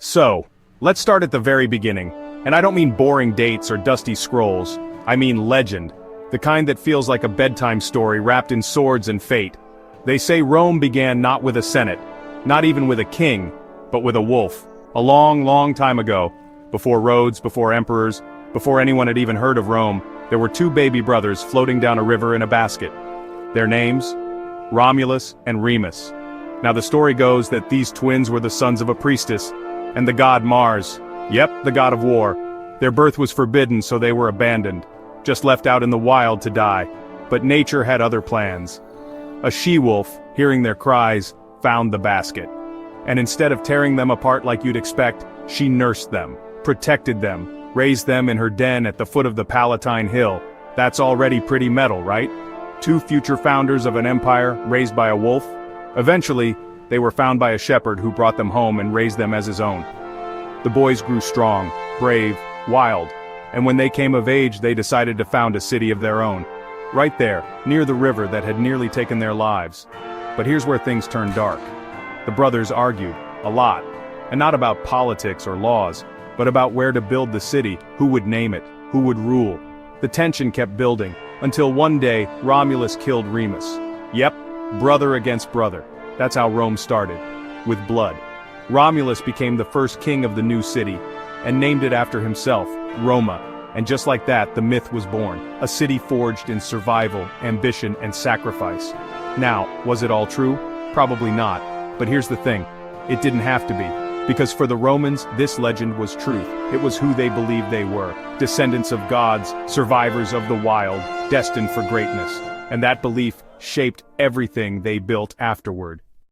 So, let's start at the very beginning. And I don't mean boring dates or dusty scrolls. I mean legend. The kind that feels like a bedtime story wrapped in swords and fate. They say Rome began not with a senate, not even with a king, but with a wolf. A long, long time ago. Before roads, before emperors, before anyone had even heard of Rome, there were two baby brothers floating down a river in a basket. Their names? Romulus and Remus. Now the story goes that these twins were the sons of a priestess, and the god Mars. Yep, the god of war. Their birth was forbidden, so they were abandoned, just left out in the wild to die. But nature had other plans. A she-wolf, hearing their cries, found the basket. And instead of tearing them apart like you'd expect, she nursed them, protected them, raised them in her den at the foot of the Palatine Hill. That's already pretty metal, right? Two future founders of an empire raised by a wolf. Eventually, they were found by a shepherd who brought them home and raised them as his own. The boys grew strong, brave, wild, and when they came of age they decided to found a city of their own. Right there, near the river that had nearly taken their lives. But here's where things turned dark. The brothers argued, a lot, and not about politics or laws, but about where to build the city, who would name it, who would rule. The tension kept building, until one day Romulus killed Remus. Yep, brother against brother. That's how Rome started, with blood. Romulus became the first king of the new city, and named it after himself, Roma. And just like that, the myth was born, a city forged in survival, ambition, and sacrifice. Now, was it all true? Probably not. But here's the thing, it didn't have to be. Because for the Romans, this legend was truth. It was who they believed they were. Descendants of gods, survivors of the wild, destined for greatness. And that belief shaped everything they built afterward.